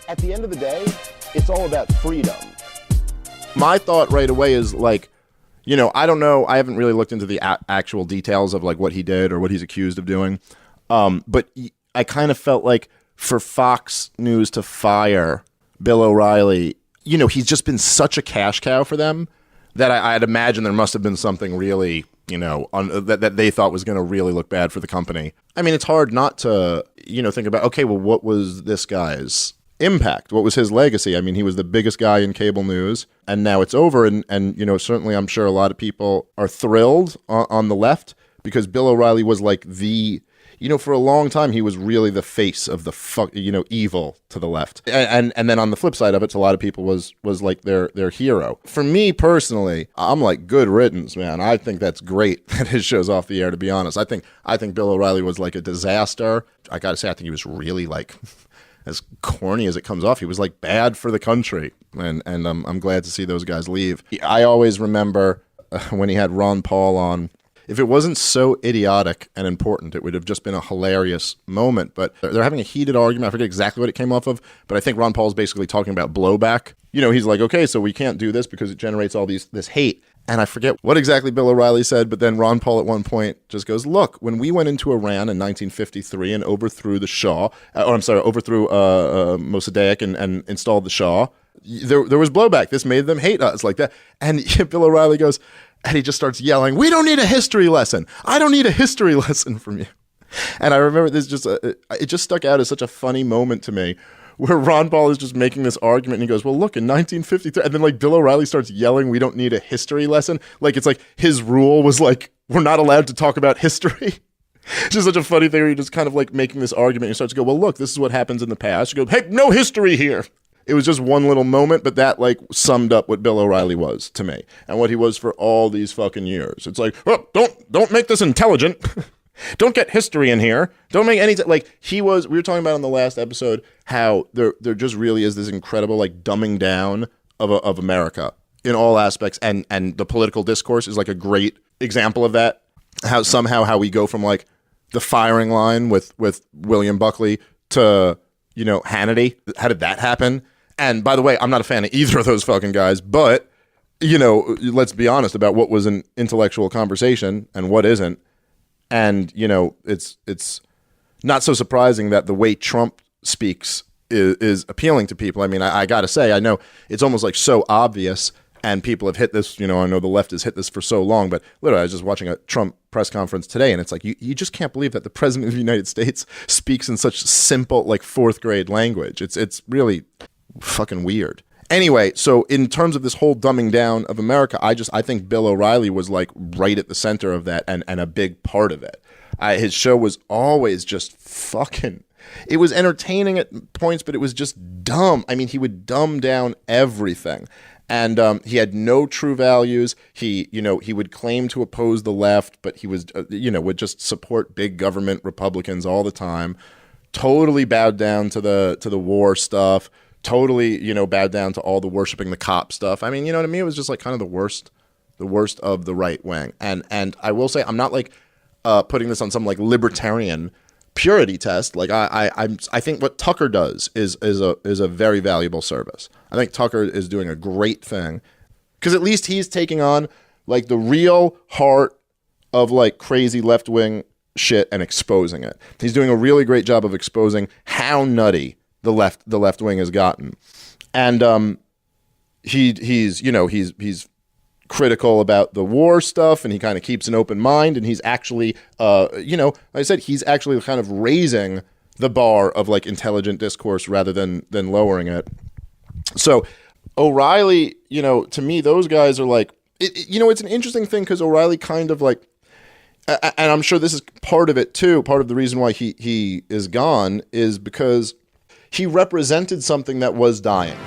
At the end of the day, it's all about freedom. My thought right away is like, you know, I don't know. I haven't really looked into the actual details of like what he did or what he's accused of doing. But I kind of felt like for Fox News to fire Bill O'Reilly, you know, he's just been such a cash cow for them that I'd imagine there must have been something really, you know, that they thought was going to really look bad for the company. I mean, it's hard not to, you know, think about, okay, well, what was this guy's impact? What was his legacy? I mean, he was the biggest guy in cable news, and now it's over. And you know, certainly I'm sure a lot of people are thrilled on the left because Bill O'Reilly was like the, you know, for a long time, he was really the face of the evil to the left. And then on the flip side of it, to a lot of people was like their hero. For me personally, I'm like, good riddance, man. I think that's great that his show's off the air, to be honest. I think Bill O'Reilly was like a disaster. I got to say, I think he was really like, as corny as it comes off, he was like bad for the country. And I'm glad to see those guys leave. I always remember when he had Ron Paul on. If it wasn't so idiotic and important, it would have just been a hilarious moment. But they're having a heated argument. I forget exactly what it came off of, but I think Ron Paul's basically talking about blowback. You know, he's like, okay, so we can't do this because it generates all this hate. And I forget what exactly Bill O'Reilly said, but then Ron Paul at one point just goes, look, when we went into Iran in 1953 and overthrew the Shah, overthrew Mossadegh and installed the Shah, there was blowback. This made them hate us like that. And Bill O'Reilly goes, and he just starts yelling, we don't need a history lesson. I don't need a history lesson from you. And I remember this it just stuck out as such a funny moment to me where Ron Paul is just making this argument and he goes, well, look, in 1953, and then like Bill O'Reilly starts yelling, we don't need a history lesson. Like it's like his rule was like, we're not allowed to talk about history. It's just such a funny thing where you're just kind of like making this argument and you start to go, well, look, this is what happens in the past. You go, hey, no history here. It was just one little moment, but that like summed up what Bill O'Reilly was to me and what he was for all these fucking years. It's like, oh, don't make this intelligent. Don't get history in here. Don't make any like he was. We were talking about on the last episode how there just really is this incredible like dumbing down of America in all aspects, and the political discourse is like a great example of that. How we go from like the firing line with William Buckley to, you know, Hannity. How did that happen? And by the way, I'm not a fan of either of those fucking guys, but, you know, let's be honest about what was an intellectual conversation and what isn't. And, you know, it's not so surprising that the way Trump speaks is appealing to people. I mean, I got to say, I know it's almost like so obvious and people have hit this, you know, I know the left has hit this for so long, but literally I was just watching a Trump press conference today and it's like, you just can't believe that the president of the United States speaks in such simple, like fourth grade language. It's really fucking weird. Anyway, so in terms of this whole dumbing down of America, I think Bill O'Reilly was like right at the center of that and a big part of it. His show was always just fucking, it was entertaining at points, but it was just dumb. I mean, he would dumb down everything. And he had no true values. He would claim to oppose the left, but he was, would just support big government Republicans all the time. Totally bowed down to the war stuff. Totally, bowed down to all the worshiping the cop stuff. I mean, to me, it was just like kind of the worst of the right wing. And I will say, I'm not like putting this on some like libertarian purity test. Like I think what Tucker does is a very valuable service. I think Tucker is doing a great thing because at least he's taking on like the real heart of like crazy left wing shit and exposing it. He's doing a really great job of exposing how nutty the left wing has gotten, and he's critical about the war stuff, and he kind of keeps an open mind, and he's actually, like I said, he's actually kind of raising the bar of like intelligent discourse rather than lowering it. So O'Reilly, to me, those guys are like, it's an interesting thing because O'Reilly kind of like, and I'm sure this is part of it too. Part of the reason why he is gone is because he represented something that was dying.